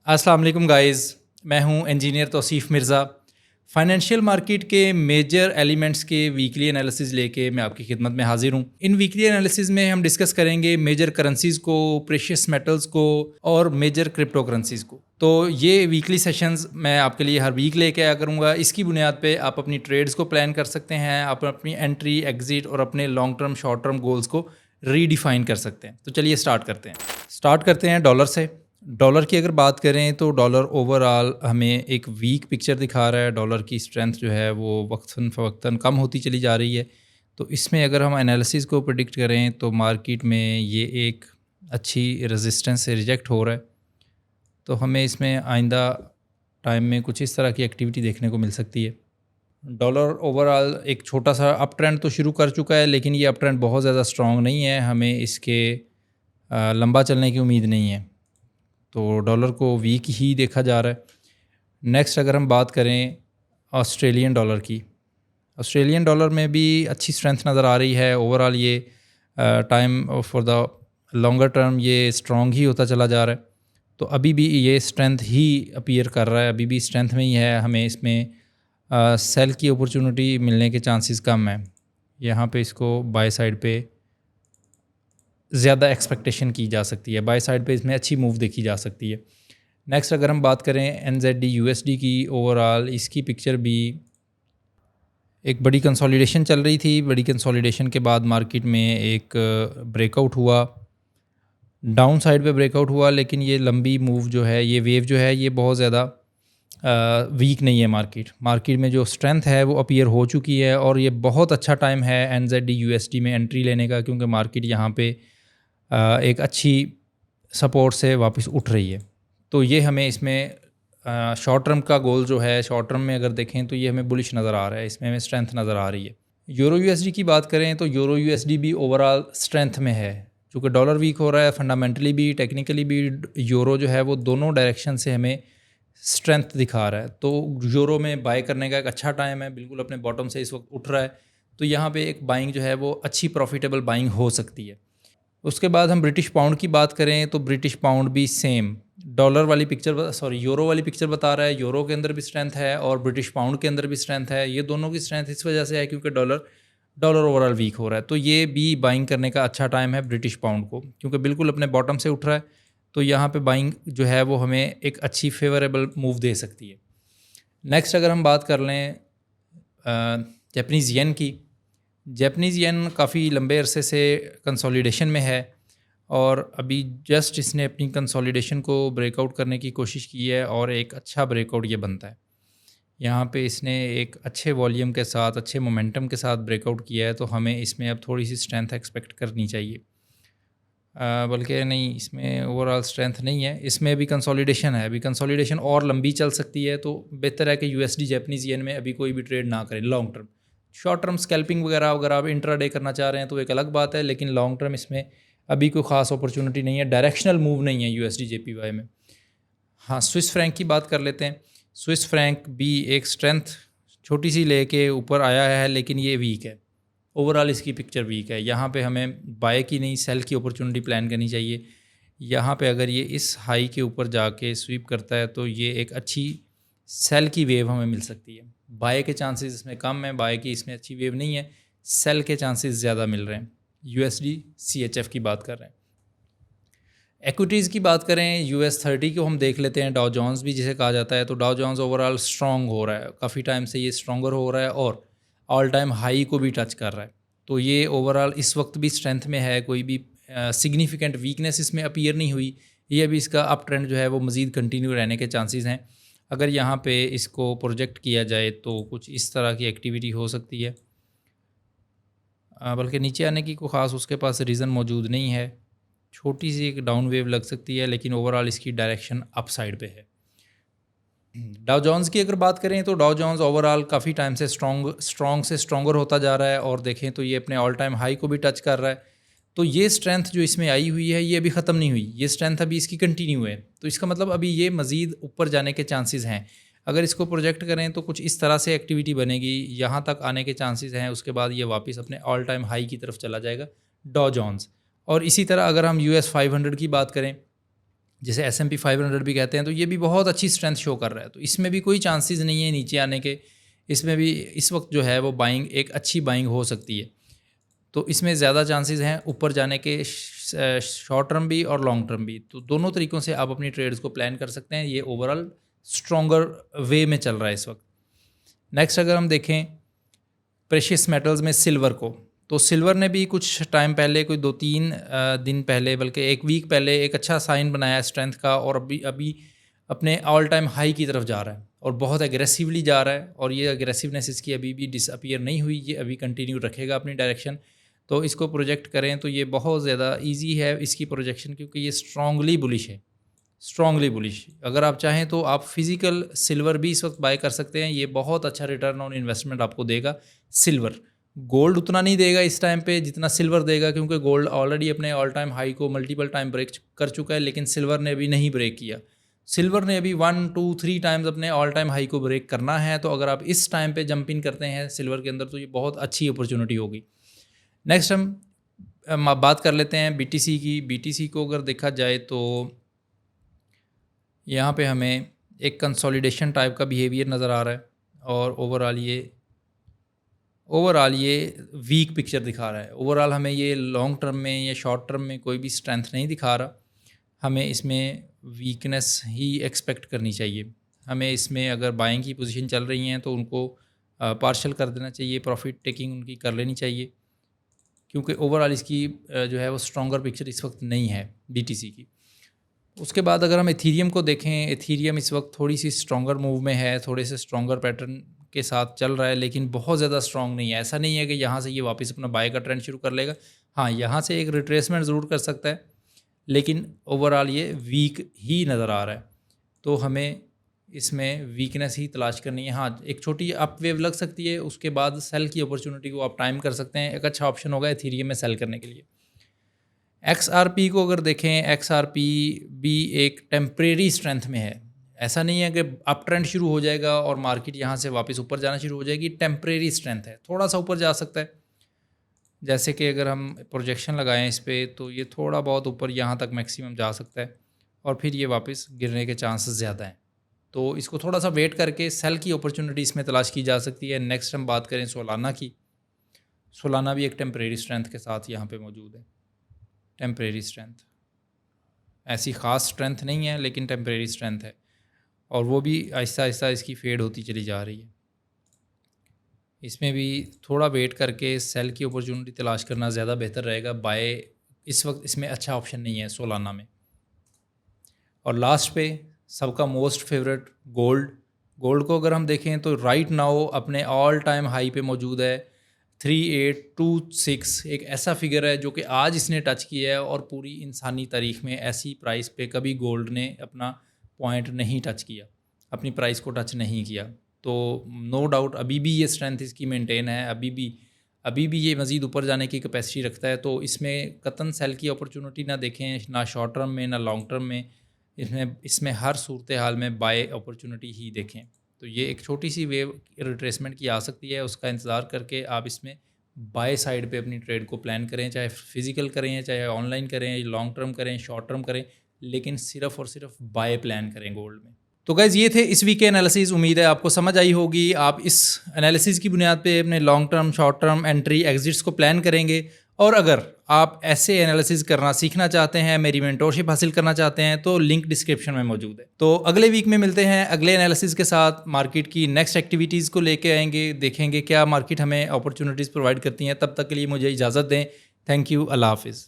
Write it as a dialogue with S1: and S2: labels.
S1: अस्सलाम वालेकुम गाइस, मैं हूं engineer Tauseef Mirza. Financial market के मेजर एलिमेंट्स के वीकली एनालिसिस लेके मैं आपकी खिदमत में हाजिर हूं। इन वीकली एनालिसिस में हम डिस्कस करेंगे मेजर करेंसीज़ को, प्रेशियस मेटल्स को और मेजर क्रिप्टो करेंसीज़ को। तो ये वीकली सेशंस मैं आपके लिए हर वीक लेके आया करूँगा। इसकी बुनियाद पे आप अपनी ट्रेड्स को प्लान कर सकते हैं, आप अपनी एंट्री, एग्ज़िट और अपने long term, short term goals को रीडिफ़ाइन कर सकते हैं। तो चलिए स्टार्ट करते हैं। स्टार्ट करते हैं डॉलर से। डॉलर की अगर बात करें तो डॉलर ओवरऑल हमें एक वीक पिक्चर दिखा रहा है। डॉलर की स्ट्रेंथ जो है वो वक्तन फ़वक्तन कम होती चली जा रही है। तो इसमें अगर हम एनालिसिस को प्रेडिक्ट करें तो मार्केट में ये एक अच्छी रेजिस्टेंस से रिजेक्ट हो रहा है। तो हमें इसमें आइंदा टाइम में कुछ इस तरह की एक्टिविटी देखने को मिल सकती है। डॉलर ओवरऑल एक छोटा सा अप ट्रेंड तो शुरू कर चुका है, लेकिन ये अप ट्रेंड बहुत ज़्यादा स्ट्रॉन्ग नहीं है। हमें इसके लंबा चलने की उम्मीद नहीं है। तो डॉलर को वीक ही देखा जा रहा है। नेक्स्ट अगर हम बात करें ऑस्ट्रेलियन डॉलर की, ऑस्ट्रेलियन डॉलर में भी अच्छी स्ट्रेंथ नज़र आ रही है। ओवरऑल ये time for the longer term ये स्ट्रॉन्ग ही होता चला जा रहा है। तो अभी भी ये स्ट्रेंथ ही अपीयर कर रहा है, अभी भी स्ट्रेंथ में ही है। हमें इसमें सेल की अपॉर्चुनिटी मिलने के चांसेस कम हैं। यहाँ पे इसको बाय साइड पे ज़्यादा एक्सपेक्टेशन की जा सकती है, बाय साइड पे इसमें अच्छी मूव देखी जा सकती है। नेक्स्ट अगर हम बात करें NZD USD की, ओवरऑल इसकी पिक्चर भी एक बड़ी कंसोलिडेशन चल रही थी। बड़ी कंसोलिडेशन के बाद मार्केट में एक ब्रेकआउट हुआ, डाउन साइड पे ब्रेकआउट हुआ, लेकिन ये लंबी मूव जो है, ये वेव जो है, ये बहुत ज़्यादा वीक नहीं है। मार्केट में जो स्ट्रेंथ है वो अपीयर हो चुकी है और ये बहुत अच्छा टाइम है NZD USD में एंट्री लेने का, क्योंकि मार्केट यहाँ पे एक अच्छी सपोर्ट से वापस उठ रही है। तो ये हमें इसमें शॉर्ट टर्म का गोल जो है, शॉर्ट टर्म में अगर देखें तो ये हमें बुलिश नज़र आ रहा है, इसमें हमें स्ट्रेंथ नज़र आ रही है। यूरो USD की बात करें तो यूरो USD भी ओवरऑल स्ट्रेंथ में है। चूँकि डॉलर वीक हो रहा है, फंडामेंटली भी टेक्निकली भी यूरो जो है वो दोनों डायरेक्शन से हमें स्ट्रेंथ दिखा रहा है। तो यूरो में बाय करने का एक अच्छा टाइम है, बिल्कुल अपने बॉटम से इस वक्त उठ रहा है। तो यहाँ पे एक बाइंग जो है वो अच्छी प्रॉफिटेबल बाइंग हो सकती है। उसके बाद हम ब्रिटिश पाउंड की बात करें तो ब्रिटिश पाउंड भी सेम डॉलर वाली पिक्चर, सॉरी यूरो वाली पिक्चर बता रहा है। यूरो के अंदर भी स्ट्रेंथ है और ब्रिटिश पाउंड के अंदर भी स्ट्रेंथ है। ये दोनों की स्ट्रेंथ इस वजह से है क्योंकि डॉलर ओवरऑल वीक हो रहा है। तो ये भी बाइंग करने का अच्छा टाइम है ब्रिटिश पाउंड को, क्योंकि बिल्कुल अपने बॉटम से उठ रहा है। तो यहाँ पे बाइंग जो है वो हमें एक अच्छी फेवरेबल मूव दे सकती है। नेक्स्ट अगर हम बात कर लें जापानीज़ येन की, जापानीज़ येन काफ़ी लंबे अरसे से कंसोलिडेशन में है और अभी जस्ट इसने अपनी कंसोलिडेशन को ब्रेकआउट करने की कोशिश की है और एक अच्छा ब्रेकआउट ये बनता है। यहाँ पे इसने एक अच्छे वॉल्यूम के साथ, अच्छे मोमेंटम के साथ ब्रेकआउट किया है। तो हमें इसमें अब थोड़ी सी स्ट्रेंथ एक्सपेक्ट करनी चाहिए। बल्कि नहीं, इसमें ओवरऑल स्ट्रेंथ नहीं है, इसमें अभी कंसोलिडेशन है। अभी कंसोलिडेशन और लंबी चल सकती है। तो बेहतर है कि USD जापानीज़ येन में अभी कोई भी ट्रेड ना करें long term. Short term scalping वगैरह अगर आप इंट्राडे करना चाह रहे हैं तो एक अलग बात है, लेकिन लॉन्ग टर्म इसमें अभी कोई ख़ास अपॉर्चुनिटी नहीं है, डायरेक्शनल मूव नहीं है USD JPY में। हाँ, स्विस फ्रैंक की बात कर लेते हैं। स्विस फ्रैंक भी एक स्ट्रेंथ छोटी सी लेके ऊपर आया है, लेकिन ये वीक है। ओवरऑल इसकी पिक्चर वीक है। यहाँ पे हमें बाय की नहीं, सेल की अपॉर्चुनिटी प्लान करनी चाहिए। यहाँ पे अगर ये इस हाई के ऊपर जाके स्वीप करता है तो ये एक अच्छी सेल की वेव हमें मिल सकती है। बाय के चांसेस इसमें कम है, बाय की इसमें अच्छी वेव नहीं है, सेल के चांसेस ज़्यादा मिल रहे हैं। USD CHF की बात कर रहे हैं। एक्विटीज़ की बात करें, US30 को हम देख लेते हैं, डाउ जोन्स भी जिसे कहा जाता है। तो डाउ जोन्स ओवरऑल स्ट्रॉन्ग हो रहा है, काफ़ी टाइम से ये स्ट्रॉन्गर हो रहा है और ऑल टाइम हाई को भी टच कर रहा है। तो ये ओवरऑल इस वक्त भी स्ट्रेंथ में है, कोई भी सिग्निफिकेंट वीकनेस इसमें अपीयर नहीं हुई। ये अभी इसका अप ट्रेंड जो है वो मज़ीद कंटिन्यू रहने के चांसेस हैं। अगर यहाँ पे इसको प्रोजेक्ट किया जाए तो कुछ इस तरह की एक्टिविटी हो सकती है, बल्कि नीचे आने की कोई ख़ास उसके पास रीज़न मौजूद नहीं है। छोटी सी एक डाउन वेव लग सकती है, लेकिन ओवरऑल इसकी डायरेक्शन अप साइड पे है। डाउ जोन्स की अगर बात करें तो डाउ जोन्स ओवरऑल काफ़ी टाइम से स्ट्रॉन्ग से स्ट्रॉन्गर होता जा रहा है और देखें तो ये अपने ऑल टाइम हाई को भी टच कर रहा है। तो ये स्ट्रेंथ जो इसमें आई हुई है ये अभी ख़त्म नहीं हुई, ये स्ट्रेंथ अभी इसकी कंटिन्यू है। तो इसका मतलब अभी ये मज़ीद ऊपर जाने के चांसेस हैं। अगर इसको प्रोजेक्ट करें तो कुछ इस तरह से एक्टिविटी बनेगी, यहाँ तक आने के चांसेस हैं। उसके बाद ये वापस अपने ऑल टाइम हाई की तरफ चला जाएगा डाउ जोन्स। और इसी तरह अगर हम US 500 की बात करें, जिसे S&P 500 भी कहते हैं, तो ये भी बहुत अच्छी स्ट्रेंथ शो कर रहा है। तो इसमें भी कोई चांसेस नहीं है नीचे आने के। इसमें भी इस वक्त जो है वो बाइंग, एक अच्छी बाइंग हो सकती है। तो इसमें ज़्यादा चांसेस हैं ऊपर जाने के, शॉर्ट टर्म भी और लॉन्ग टर्म भी। तो दोनों तरीक़ों से आप अपनी ट्रेड्स को प्लान कर सकते हैं। ये ओवरऑल स्ट्रॉन्गर वे में चल रहा है इस वक्त। नेक्स्ट अगर हम देखें प्रेशियस मेटल्स में सिल्वर को, तो सिल्वर ने भी कुछ टाइम पहले, कोई 2-3 दिन पहले, बल्कि एक वीक पहले एक अच्छा साइन बनाया स्ट्रेंथ का, और अभी अपने ऑल टाइम हाई की तरफ जा रहा है और बहुत एग्रेसिवली जा रहा है। और ये एग्रेसिवनेस इसकी अभी भी डिसअपीयर नहीं हुई, ये अभी कंटिन्यू रखेगा अपनी डायरेक्शन। तो इसको प्रोजेक्ट करें तो ये बहुत ज़्यादा इजी है इसकी प्रोजेक्शन, क्योंकि ये स्ट्रांगली बुलिश है, स्ट्रांगली बुलिश। अगर आप चाहें तो आप फिज़िकल सिल्वर भी इस वक्त बाय कर सकते हैं, ये बहुत अच्छा रिटर्न ऑन इन्वेस्टमेंट आपको देगा सिल्वर। गोल्ड उतना नहीं देगा इस टाइम पे जितना सिल्वर देगा, क्योंकि गोल्ड ऑलरेडी अपने ऑल टाइम हाई को मल्टीपल टाइम ब्रेक कर चुका है, लेकिन सिल्वर ने अभी नहीं ब्रेक किया। सिल्वर ने अभी 1, 2, 3 टाइम्स अपने ऑल टाइम हाई को ब्रेक करना है। तो अगर आप इस टाइम पे जंप इन करते हैं सिल्वर के अंदर, तो ये बहुत अच्छी अपॉर्चुनिटी होगी। नेक्स्ट हम बात कर लेते हैं BTC की। BTC को अगर देखा जाए तो यहाँ पे हमें एक कंसोलिडेशन टाइप का बिहेवियर नज़र आ रहा है, और ओवरऑल ये वीक पिक्चर दिखा रहा है। ओवरऑल हमें ये लॉन्ग टर्म में या शॉर्ट टर्म में कोई भी स्ट्रेंथ नहीं दिखा रहा। हमें इसमें वीकनेस ही एक्सपेक्ट करनी चाहिए। हमें इसमें अगर बाइंग की पोजीशन चल रही हैं तो उनको पार्शल कर देना चाहिए, प्रॉफिट टेकिंग उनकी कर लेनी चाहिए, क्योंकि ओवरऑल इसकी जो है वो स्ट्रॉन्गर पिक्चर इस वक्त नहीं है BTC की। उसके बाद अगर हम एथीरियम को देखें, एथीरियम इस वक्त थोड़ी सी स्ट्रॉन्गर मूव में है, थोड़े से स्ट्रॉन्गर पैटर्न के साथ चल रहा है, लेकिन बहुत ज़्यादा स्ट्रॉन्ग नहीं है। ऐसा नहीं है कि यहाँ से ये वापस अपना बाय का ट्रेंड शुरू कर लेगा। हाँ, यहाँ से एक रिट्रेसमेंट ज़रूर कर सकता है, लेकिन ओवरऑल ये वीक ही नज़र आ रहा है। तो हमें इसमें वीकनेस ही तलाश करनी है। हाँ, एक छोटी अप वेव लग सकती है, उसके बाद सेल की अपॉर्चुनिटी को आप टाइम कर सकते हैं। एक अच्छा ऑप्शन होगा एथीरियम में सेल करने के लिए। XRP को अगर देखें, XRP भी एक टेम्परेरी स्ट्रेंथ में है। ऐसा नहीं है कि अप ट्रेंड शुरू हो जाएगा और मार्केट यहाँ से वापस ऊपर जाना शुरू हो जाएगी। टेम्परेरी स्ट्रेंथ है, थोड़ा सा ऊपर जा सकता है। जैसे कि अगर हम प्रोजेक्शन लगाएं इस पर, तो ये थोड़ा बहुत ऊपर यहाँ तक मैक्सिमम जा सकता है, और फिर ये वापस गिरने के चांसेस ज़्यादा हैं। तो इसको थोड़ा सा वेट करके सेल की अपॉर्चुनिटी इसमें तलाश की जा सकती है। नेक्स्ट हम बात करें सोलाना की। सोलाना भी एक टेम्परेरी स्ट्रेंथ के साथ यहाँ पे मौजूद है। टेम्परेरी स्ट्रेंथ, ऐसी ख़ास स्ट्रेंथ नहीं है, लेकिन टेम्परेरी स्ट्रेंथ है, और वो भी आहिस्ता आहिस्ता इसकी फेड होती चली जा रही है। इसमें भी थोड़ा वेट करके सेल की अपॉर्चुनिटी तलाश करना ज़्यादा बेहतर रहेगा। बाय इस वक्त इसमें अच्छा ऑप्शन नहीं है सोलाना में। और लास्ट पे सबका मोस्ट फेवरेट गोल्ड को अगर हम देखें तो राइट नाउ अपने ऑल टाइम हाई पे मौजूद है। 3826 एक ऐसा फिगर है जो कि आज इसने टच किया है, और पूरी इंसानी तारीख में ऐसी प्राइस पे कभी गोल्ड ने अपना पॉइंट नहीं टच किया, अपनी प्राइस को टच नहीं किया। तो नो डाउट अभी भी ये स्ट्रेंथ इसकी मेंटेन है, अभी भी ये मज़ीद ऊपर जाने की कैपेसिटी रखता है। तो इसमें कतन सेल की अपॉर्चुनिटी ना देखें, ना शॉर्ट टर्म में ना लॉन्ग टर्म में। इसमें हर सूरत हाल में बाय अपॉर्चुनिटी ही देखें। तो ये एक छोटी सी वेव रिट्रेसमेंट की आ सकती है, उसका इंतज़ार करके आप इसमें बाय साइड पे अपनी ट्रेड को प्लान करें, चाहे फिज़िकल करें, चाहे ऑनलाइन करें, लॉन्ग टर्म करें, शॉर्ट टर्म करें, लेकिन सिर्फ़ और सिर्फ बाय प्लान करें गोल्ड में। तो गाइज़ ये थे इस वीक के एनालिसिस। उम्मीद है आपको समझ आई होगी। आप इस एनालिसिस की बुनियाद पे अपने long term, short term entry, exits को प्लान करेंगे। और अगर आप ऐसे एनालिसिस करना सीखना चाहते हैं, मेरी मेंटोरशिप हासिल करना चाहते हैं, तो लिंक डिस्क्रिप्शन में मौजूद है। तो अगले वीक में मिलते हैं अगले एनालिसिस के साथ। मार्केट की नेक्स्ट एक्टिविटीज़ को लेके आएंगे, देखेंगे क्या मार्केट हमें अपॉर्चुनिटीज़ प्रोवाइड करती हैं। तब तक के लिए मुझे इजाज़त दें। थैंक यू, अल्लाह हाफिज़।